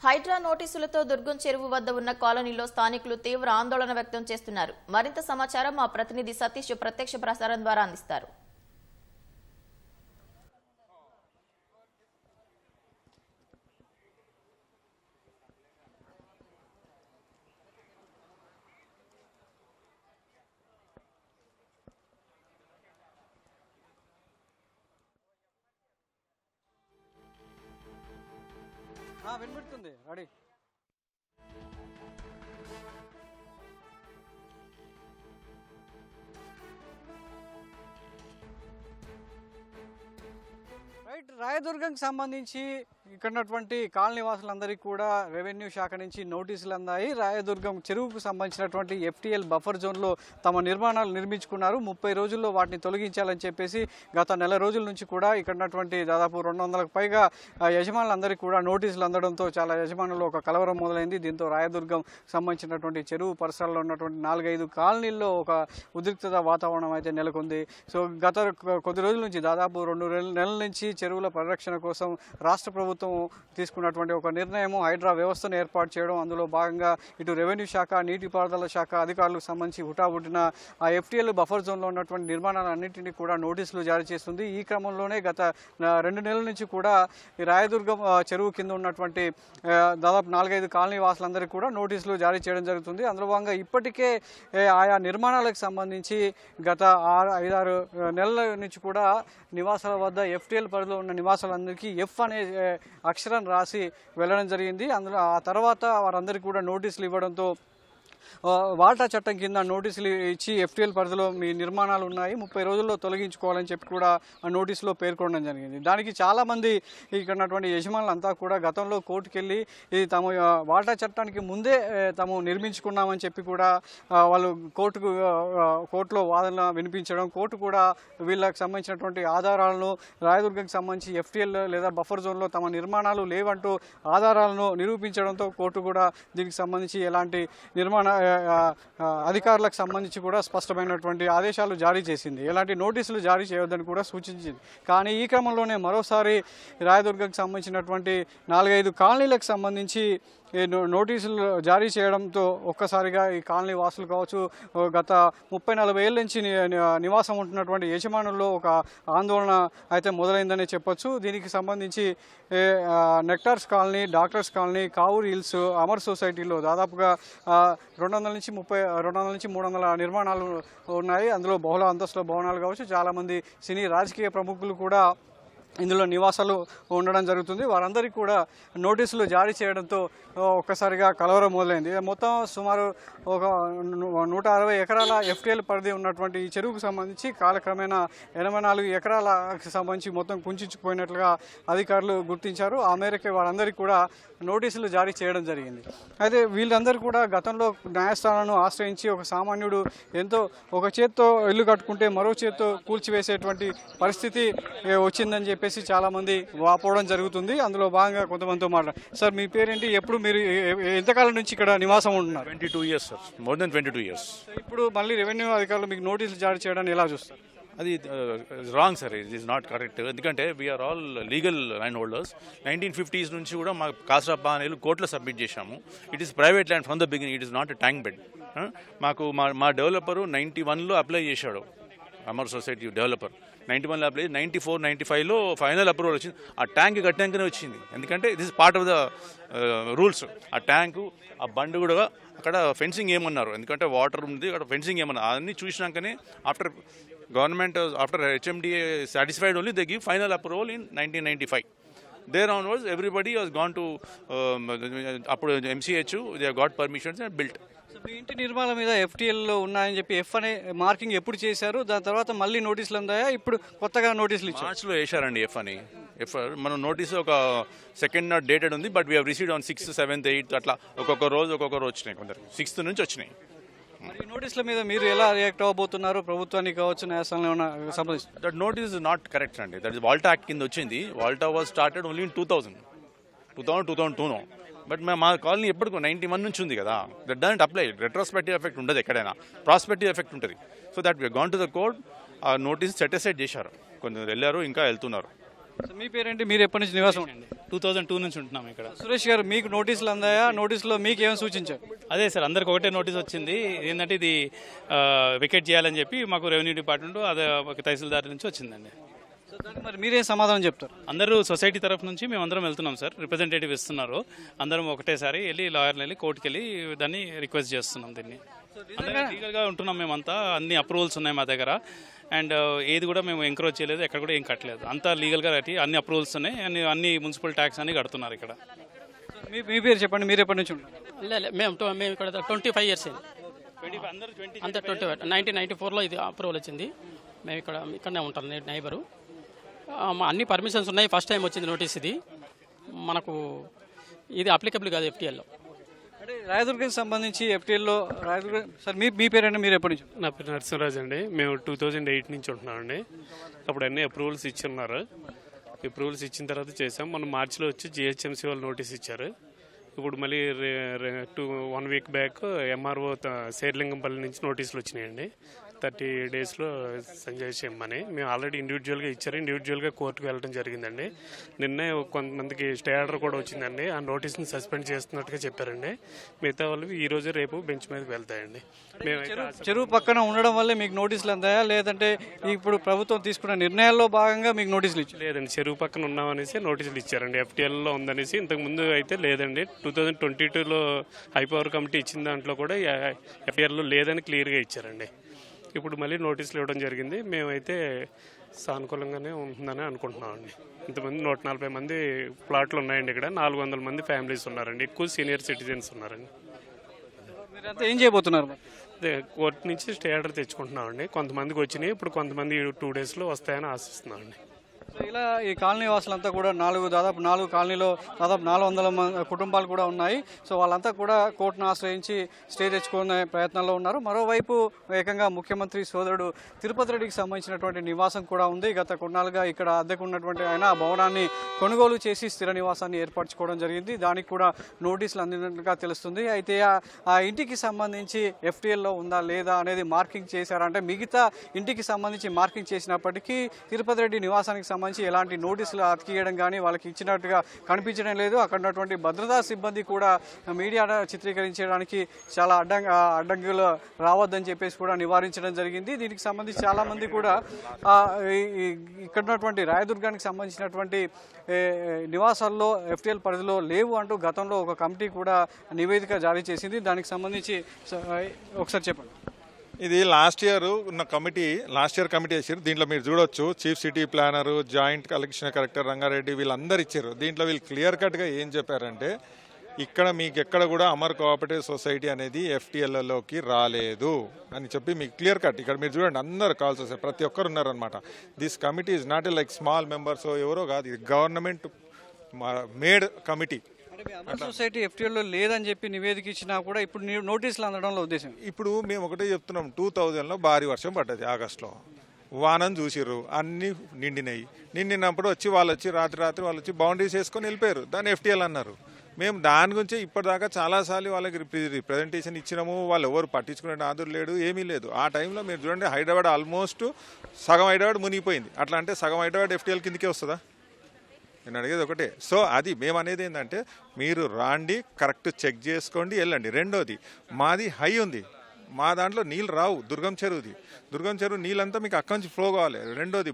హైడ్రా నోటీసులతో దుర్గం చెరువు వద్ద ఉన్న కాలనీలో స్థానికులు తీవ్ర ఆందోళన వ్యక్తం చేస్తున్నారు. మరింత సమాచారం మా ప్రతినిధి సతీష్ ప్రత్యక్ష ప్రసారం ద్వారా అందిస్తారు. వినబడుతుంది రెడీ. రైట్, రాయదుర్గంకి సంబంధించి ఇక్కడ ఉన్నటువంటి కాలనీ వాసులందరికీ కూడా రెవెన్యూ శాఖ నుంచి నోటీసులు అందాయి. రాయదుర్గం చెరువుకు సంబంధించినటువంటి ఎఫ్టీఎల్ బఫర్ జోన్లో తమ నిర్మాణాలు నిర్మించుకున్నారు. 30 రోజుల్లో వాటిని తొలగించాలని చెప్పేసి గత నెల రోజుల నుంచి కూడా ఇక్కడ ఉన్నటువంటి దాదాపు 200కు పైగా యజమానులందరికీ కూడా నోటీసులు అందడంతో చాలా యజమానులు ఒక కలవరం మొదలైంది. దీంతో రాయదుర్గం సంబంధించినటువంటి చెరువు పరిసరాల్లో ఉన్నటువంటి 4-5 కాలనీల్లో ఒక ఉద్రిక్తత వాతావరణం అయితే నెలకొంది. సో గత కొద్ది రోజుల నుంచి దాదాపు 2 నెలల నుంచి చెరువుల పరిరక్షణ కోసం రాష్ట్ర ప్రభుత్వం తీసుకున్నటువంటి ఒక నిర్ణయం హైడ్రా వ్యవస్థను ఏర్పాటు చేయడం. అందులో భాగంగా ఇటు రెవెన్యూ శాఖ, నీటిపారుదల శాఖ అధికారులకు సంబంధించి హుటాహుటిన ఆ ఎఫ్టీఎల్ బఫర్ జోన్లో ఉన్నటువంటి నిర్మాణాలన్నింటినీ కూడా నోటీసులు జారీ చేస్తుంది. ఈ క్రమంలోనే గత 2 నెలల నుంచి కూడా ఈ రాయదుర్గం చెరువు కింద ఉన్నటువంటి దాదాపు 4-5 కాలనీ వాసులందరికీ కూడా నోటీసులు జారీ చేయడం జరుగుతుంది. అందులో భాగంగా ఇప్పటికే ఆయా నిర్మాణాలకు సంబంధించి గత 5-6 నెలల నుంచి కూడా నివాసాల వద్ద ఎఫ్టీఎల్ పరిధిలో ఉన్న నివాసాలందరికీ ఎఫ్ అనే అక్షరం రాసి వెళ్ళడం జరిగింది. అందులో ఆ తర్వాత వారందరికీ కూడా నోటీసులు ఇవ్వడంతో వాటా చట్టం కింద నోటీసులు ఇచ్చి ఎఫ్టీఎల్ పరిధిలో మీ నిర్మాణాలు ఉన్నాయి, 30 రోజుల్లో తొలగించుకోవాలని చెప్పి కూడా ఆ నోటీసులో పేర్కొనడం జరిగింది. దానికి చాలామంది ఇక్కడ ఉన్నటువంటి యజమానులంతా కూడా గతంలో కోర్టుకెళ్ళి ఇది తమ వాటా చట్టానికి ముందే తాము నిర్మించుకున్నామని చెప్పి కూడా వాళ్ళు కోర్టులో వాదన వినిపించడం, కోర్టు కూడా వీళ్ళకి సంబంధించినటువంటి ఆధారాలను రాయదుర్గంకి సంబంధించి ఎఫ్టీఎల్ లేదా బఫర్ జోన్లో తమ నిర్మాణాలు లేవంటూ ఆధారాలను నిరూపించడంతో కోర్టు కూడా దీనికి సంబంధించి ఎలాంటి నిర్మాణ అధికారులకు సంబంధించి కూడా స్పష్టమైనటువంటి ఆదేశాలు జారీ చేసింది. ఎలాంటి నోటీసులు జారీ చేయొద్దని కూడా సూచించింది. కానీ ఈ క్రమంలోనే మరోసారి రాయదుర్గంకి సంబంధించినటువంటి 4-5 కాలనీలకు సంబంధించి నోటీసులు జారీ చేయడంతో ఒక్కసారిగా ఈ కాలనీ వాసులు కావచ్చు, గత 30-40 ఏళ్ళ నుంచి నివాసం ఉంటున్నటువంటి యజమానుల్లో ఒక ఆందోళన అయితే మొదలైందని చెప్పొచ్చు. దీనికి సంబంధించి nectars colony, doctors colony, Kavuri hills, Amar సొసైటీలో దాదాపుగా 200 నుంచి 300 నిర్మాణాలు ఉన్నాయి. అందులో బహుళ అంతస్తుల భవనాలు కావచ్చు. చాలామంది సినీ రాజకీయ ప్రముఖులు కూడా ఇందులో నివాసాలు ఉండడం జరుగుతుంది. వారందరికీ కూడా నోటీసులు జారీ చేయడంతో ఒక్కసారిగా కలవరం మొదలైంది. మొత్తం సుమారు ఒక 160 ఎకరాల ఎఫ్టీఎల్ పరిధి ఉన్నటువంటి ఈ చెరువుకు సంబంధించి కాలక్రమేణా 84 ఎకరాలకు సంబంధించి మొత్తం కుంచుకుపోయినట్లుగా అధికారులు గుర్తించారు. ఆ మేరకు వారందరికీ కూడా నోటీసులు జారీ చేయడం జరిగింది. అయితే వీళ్ళందరూ కూడా గతంలో న్యాయస్థానాలను ఆశ్రయించి ఒక సామాన్యుడు ఎంతో ఒక చేత్తో ఇల్లు కట్టుకుంటే మరో చేత్తో కూల్చివేసేటువంటి పరిస్థితి వచ్చిందని చెప్పేసి చాలామంది వాపోవడం జరుగుతుంది. అందులో భాగంగా కొంతమందితో మాట్లాడారు. సార్, మీ పేరేంటి? ఎప్పుడు మీరు ఎంతకాలం నుంచి ఇక్కడ నివాసం ఉంటున్నారు? 22 years, sir. More than 22 years. ఇప్పుడు మళ్ళీ రెవెన్యూ అధికారులు మీకు నోటీసులు జారీ చేయడాన్ని ఎలా చూస్తారు? అది wrong sir, it is not correct. ఎందుకంటే we're all legal land holders. 1950s నుంచి కూడా మా కాస్రా పానీలు కోర్టులో సబ్మిట్ చేశాము. It is private land from the beginning. It is not a tank bed. మాకు మా డెవలపరు 91లో అప్లై చేశాడు. అమర్ సొసైటీ డెవలపర్ 91లో అప్లై 94-95లో ఫైనల్ అప్రూవల్ వచ్చింది. ఆ ట్యాంక్ కట్టాకనే వచ్చింది. ఎందుకంటే this is part of the rules. ఆ ట్యాంకు, ఆ బండ్ కూడా అక్కడ ఫెన్సింగ్ ఏమన్నారు, ఎందుకంటే వాటర్ ఉంది అక్కడ, ఫెన్సింగ్ ఏమన్నారు అన్నీ చూసినాకనే after government after HMDA satisfied only they give final approval in 1995. There onwards everybody has gone to appudu MCH, they have got permissions and built. మీ ఇంటి నిర్మాణం మీద ఎఫ్టీఎల్లో ఉన్నాయని చెప్పి ఎఫ్ అనే మార్కింగ్ ఎప్పుడు చేశారు? దాని తర్వాత మళ్ళీ నోటీసులు అందాయా? ఇప్పుడు కొత్తగా నోటీసులు ఇచ్చారు. మార్చ్లో వేశారండి ఎఫ్ అని. మనం నోటీసు ఒక సెకండ్ నాట్ డేటెడ్ ఉంది, but we are received on 6th, 7th, 8th అట్లా ఒక్కొక్క రోజు వచ్చినాయి. కొందరికి 6th నుంచి వచ్చినాయి. మరి నోటీసుల మీద మీరు ఎలా రియాక్ట్ అవ్వబోతున్నారు? ప్రభుత్వానికి కావచ్చు, న్యాయస్థానంలో సంబంధించి. That notice is not correct అండి. దట్ ఇస్ వాల్టా యాక్ట్ కింద వచ్చింది. WALTA was started only in 2002. But మా కాలనీ ఎప్పటికో 91 నుంచి ఉంది కదా. That doesn't apply. Retrospective effect ఉండదు ఎక్కడైనా, ప్రాస్పెక్టివ్ ఎఫెక్ట్ ఉంటుంది. So that we gone to the court. ఆ నోటీస్ సెటిసైడ్ చేశారు. కొంచెం వెళ్ళారు, ఇంకా వెళ్తున్నారు. సో మీ పేరేంటి, మీరు ఎప్పటి నుంచి నివాసం ఉండండి? 2002 నుంచి ఉంటున్నాం ఇక్కడ. సురేష్ గారు, మీకు నోటీసులు అందాయా? నోటీసులో మీకు ఏమైనా సూచించారు? అదే సార్, అందరికి ఒకటే నోటీస్ వచ్చింది. ఏంటంటే ఇది వికెట్ చేయాలని చెప్పి మాకు రెవెన్యూ డిపార్ట్మెంట్ అదే ఒక తహసీల్దార్ నుంచి వచ్చిందండి. సో దానికి మరి మీరేం సమాధానం చెప్తారు? అందరూ సొసైటీ తరఫు నుంచి మేము అందరం వెళ్తున్నాం సార్, రిప్రజెంటేటివ్ ఇస్తున్నారు. అందరం ఒకటేసారి వెళ్ళి లాయర్ని వెళ్ళి కోర్టుకి వెళ్ళి దాన్ని రిక్వెస్ట్ చేస్తున్నాం. దీన్ని లీగల్గా ఉంటున్నాం మేమంతా, అన్ని అప్రూవల్స్ ఉన్నాయి మా దగ్గర. అండ్ ఏది కూడా మేము ఎంకరేజ్ చేయలేదు, ఎక్కడ కూడా ఏం కట్టలేదు, అంతా లీగల్గా కట్టి అన్ని అప్రూవల్స్ ఉన్నాయి. అన్ని మున్సిపల్ ట్యాక్స్ అన్ని కడుతున్నారు ఇక్కడ. మీ పేరు చెప్పండి, మీరు ఎప్పటి నుంచి ఉంటారు? లేదు మేము ఇక్కడ 25 ఇయర్స్ అయింది. అంత 1994లో ఇది అప్రూవల్ వచ్చింది. మేము ఇక్కడనే ఉంటాం, నైబరు. అన్ని పర్మిషన్స్ ఉన్నాయి. ఫస్ట్ టైం వచ్చింది నోటీస్. ఇది మనకు ఇది అప్లికబుల్ కాదు FTLలో. అంటే రాయదుర్గం సంబంధించి FTLలో రాయదుర్గం సార్, మీ పేరేంటి, మీరు ఎప్పటి నుంచి? నా పేరు నరసింహరాజు అండి. మేము 2008 నుంచి ఉంటున్నామండి. అప్పుడు అన్ని అప్రూవల్స్ ఇచ్చున్నారు. అప్రూవల్స్ ఇచ్చిన తర్వాత చేసాం. మొన్న మార్చిలో వచ్చి GHMC వాళ్ళు నోటీస్ ఇచ్చారు. ఇప్పుడు మళ్ళీ 1 వీక్ బ్యాక్ MRO శేర్లింగంపల్లి నుంచి నోటీసులు వచ్చినాయండి. 30 డేస్లో సంజయ్ చెమ్మని. మేము ఆల్రెడీ ఇండివిజువల్గా ఇచ్చారు. ఇండివిజువల్గా కోర్టుకు వెళ్ళడం జరిగిందండి. నిన్నే కొంతమందికి స్టే ఆర్డర్ కూడా వచ్చిందండి. ఆ నోటీస్ని సస్పెండ్ చేస్తున్నట్టుగా చెప్పారండి. మిగతా వాళ్ళు ఈ రోజు రేపు బెంచ్ మీదకి వెళ్తాయండి. చెరువు పక్కన ఉండడం వల్లే మీకు నోటీసులు అందాయా, లేదంటే ఇప్పుడు ప్రభుత్వం తీసుకున్న నిర్ణయాల్లో భాగంగా మీకు నోటీసులు ఇచ్చారు? లేదండి, చెరువు పక్కన ఉన్నామనేసి నోటీసులు ఇచ్చారండి. FTLలో ఉందనేసి. ఇంతకుముందు అయితే లేదండి. 2022లో హైపవర్ కమిటీ ఇచ్చిన దాంట్లో కూడా FTLలో లేదని క్లియర్గా ఇచ్చారండి. ఇప్పుడు మళ్ళీ నోటీసులు ఇవ్వడం జరిగింది. మేమైతే సానుకూలంగానే ఉంటుందని అనుకుంటున్నామండి. ఇంతమంది 140 మంది ప్లాట్లు ఉన్నాయండి ఇక్కడ. 400 మంది ఫ్యామిలీస్ ఉన్నారండి. ఎక్కువ సీనియర్ సిటిజన్స్ ఉన్నారండి. మీరంతా ఏం చేయబోతున్నారు మరి? అదే కోర్టు నుంచి స్టే ఆర్డర్ తెచ్చుకుంటున్నామండి. కొంతమందికి వచ్చినాయి, ఇప్పుడు కొంతమంది 2 డేస్లో వస్తాయని ఆశిస్తున్నామండి. సో ఇలా ఈ కాలనీ వాసులంతా కూడా దాదాపు 4 కాలనీలో దాదాపు 400 కుటుంబాలు కూడా ఉన్నాయి. సో వాళ్ళంతా కూడా కోర్టును ఆశ్రయించి స్టే తెచ్చుకునే ప్రయత్నంలో ఉన్నారు. మరోవైపు ఏకంగా ముఖ్యమంత్రి సోదరుడు తిరుపతి రెడ్డికి సంబంధించినటువంటి నివాసం కూడా ఉంది. గత కొన్నాళ్ళుగా ఇక్కడ అద్దెకు ఉన్నటువంటి ఆయన ఆ భవనాన్ని కొనుగోలు చేసి స్థిర నివాసాన్ని ఏర్పరచుకోవడం జరిగింది. దానికి కూడా నోటీసులు అందినట్టుగా తెలుస్తుంది. అయితే ఆ ఇంటికి సంబంధించి FTLలో ఉందా లేదా అనేది మార్కింగ్ చేశారంటే, మిగతా ఇంటికి సంబంధించి మార్కింగ్ చేసినప్పటికీ తిరుపతి రెడ్డి నివాసానికి సంబంధించి ఎలాంటి నోటీసులు అతికియడం కానీ వాళ్ళకి ఇచ్చినట్టుగా కనిపించడం లేదు. అక్కడ ఉన్నటువంటి భద్రతా సిబ్బంది కూడా మీడియా చిత్రీకరించడానికి చాలా అడ్డంకులు రావద్దని చెప్పేసి కూడా నివారించడం జరిగింది. దీనికి సంబంధించి చాలామంది కూడా ఇక్కడ ఉన్నటువంటి రాయదుర్గానికి సంబంధించినటువంటి నివాసాల్లో FTL పరిధిలో లేవు అంటూ గతంలో ఒక కమిటీ కూడా నివేదిక జారీ చేసింది. దానికి సంబంధించి ఒకసారి చెప్పండి. ఇది లాస్ట్ ఇయర్ కమిటీ వేసారు. దీంట్లో మీరు చూడొచ్చు, chief city planner, joint collection collector Rangareddy వీళ్ళందరూ ఇచ్చారు. దీంట్లో వీళ్ళు క్లియర్ కట్గా ఏం చెప్పారంటే, ఇక్కడ మీకు ఎక్కడ కూడా అమర్ కోఆపరేటివ్ సొసైటీ అనేది FTLలోకి రాలేదు అని చెప్పి మీకు క్లియర్ కట్. ఇక్కడ మీరు చూడండి, అందరు కాల్స్ వస్తాయి, ప్రతి ఒక్కరు ఉన్నారనమాట. This committee is not like small members ఎవరో కాదు, ఇది government made committee. Amar society FTLలో లేదని చెప్పి నివేదిక ఇచ్చినా కూడా ఇప్పుడు నోటీసులు అందడంలో ఉద్దేశం. ఇప్పుడు మేము ఒకటే చెప్తున్నాం, 2000లో భారీ వర్షం పడ్డది ఆగస్టులో. వానని చూసిర్రు, అన్నీ నిండినప్పుడు వాళ్ళు వచ్చి రాత్రి వాళ్ళు వచ్చి బౌండరీస్ వేసుకొని వెళ్ళిపోయారు. దాన్ని FTL అన్నారు. మేము దాని గురించి ఇప్పటిదాకా చాలాసార్లు వాళ్ళకి రిప్రజెంటేషన్ ఇచ్చినాము. వాళ్ళు ఎవరు పట్టించుకునే ఆదురు లేడు, ఏమీ లేదు. ఆ టైంలో మీరు చూడండి, హైదరాబాద్ ఆల్మోస్ట్ సగం హైదరాబాద్ మునిగిపోయింది. అట్లా అంటే సగం హైదరాబాద్ FTL కిందకే వస్తుందా? నేను అడిగేది ఒకటే. సో అది మేము అనేది ఏంటంటే, మీరు రాండి, కరెక్ట్ చెక్ చేసుకోండి, వెళ్ళండి. రెండోది, మాది హై ఉంది, మా దాంట్లో నీళ్ళు రావు. దుర్గం చెరువు నీళ్ళంతా మీకు అక్కడి నుంచి ఫ్లో కావాలి. రెండోది,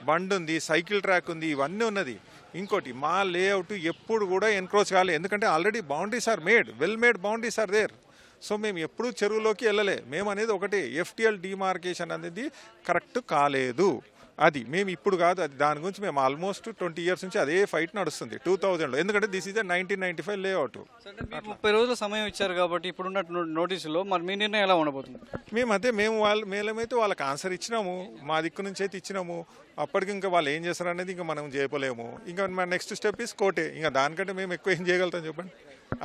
బండ్ ఉంది, సైకిల్ ట్రాక్ ఉంది, ఇవన్నీ ఉన్నది. ఇంకోటి, మా లేఅవుట్ ఎప్పుడు కూడా ఎన్క్రోచ్ కాలేదు. ఎందుకంటే already boundaries are made, well made boundaries are there. So మేము ఎప్పుడూ చెరువులోకి వెళ్ళలే. మేము అనేది ఒకటే, FTL డిమార్కేషన్ అనేది కరెక్ట్ కాలేదు. అది మేము ఇప్పుడు కాదు, అది దాని గురించి మేము ఆల్మోస్ట్ 20 ఇయర్స్ నుంచి అదే ఫైట్ నడుస్తుంది 2000లో. ఎందుకంటే దిస్ ఈజ్ 1995 లేఅవుట్. 30 రోజుల సమయం ఇచ్చారు కాబట్టి ఇప్పుడున్న నోటీసులో మరి మీ నిర్ణయం ఎలా ఉండబోతుంది? మేమైతే వాళ్ళకి ఆన్సర్ ఇచ్చినాము, మా దిక్కు నుంచి అయితే ఇచ్చినాము. అప్పటికి ఇంకా వాళ్ళు ఏం చేస్తారు అనేది ఇంకా మనం చేయలేము. ఇంకా మన నెక్స్ట్ స్టెప్ ఈస్ కోర్టే. ఇంకా దానికంటే మేము ఎక్కువ ఏం చేయగలుగుతాం చెప్పండి.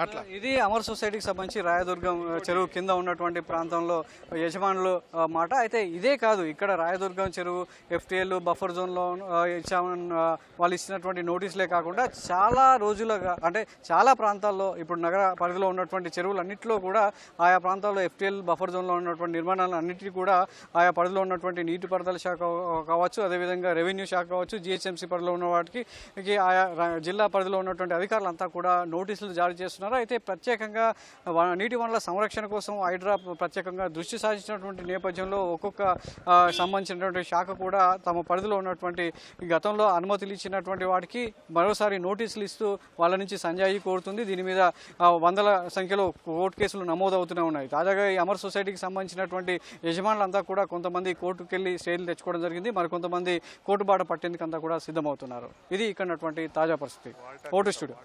అట్లా ఇది అమర్ సొసైటీకి సంబంధించి రాయదుర్గం చెరువు కింద ఉన్నటువంటి ప్రాంతంలో యజమానులు మాట. అయితే ఇదే కాదు, ఇక్కడ రాయదుర్గం చెరువు ఎఫ్టీఎల్ బఫర్ జోన్లో ఇచ్చామని వాళ్ళు ఇచ్చినటువంటి నోటీసులే కాకుండా చాలా రోజులుగా అంటే చాలా ప్రాంతాల్లో ఇప్పుడు నగర పరిధిలో ఉన్నటువంటి చెరువులన్నింటిలో కూడా ఆయా ప్రాంతాల్లో ఎఫ్టీఎల్ బఫర్ జోన్లో ఉన్నటువంటి నిర్మాణాలు అన్నింటినీ కూడా ఆయా పరిధిలో ఉన్నటువంటి నీటిపారుదల శాఖ కావచ్చు, అదేవిధంగా రెవెన్యూ శాఖ కావచ్చు, జిహెచ్ఎంసీ పరిధిలో ఉన్న వాటికి ఆయా జిల్లా పరిధిలో ఉన్నటువంటి అధికారులంతా కూడా నోటీసులు జారీ చేస్తున్నారు. అయితే ప్రత్యేకంగా నీటి వనరుల సంరక్షణ కోసం హైడ్రా ప్రత్యేకంగా దృష్టి సాధించినటువంటి నేపథ్యంలో ఒక్కొక్క సంబంధించినటువంటి శాఖ కూడా తమ పరిధిలో ఉన్నటువంటి గతంలో అనుమతులు ఇచ్చినటువంటి వాటికి మరోసారి నోటీసులు ఇస్తూ వాళ్ళ నుంచి సంజాయి కోరుతుంది. దీని మీద వందల సంఖ్యలో కోర్టు కేసులు నమోదవుతూనే ఉన్నాయి. తాజాగా ఈ అమర్ సొసైటీకి సంబంధించినటువంటి యజమానులంతా కూడా కొంతమంది కోర్టుకు వెళ్ళి స్టేలు తెచ్చుకోవడం జరిగింది, మరికొంతమంది కోర్టు బాట పట్టేందుకు అంతా కూడా సిద్ధమవుతున్నారు. ఇది ఇక్కడ తాజా పరిస్థితి. Vote studio.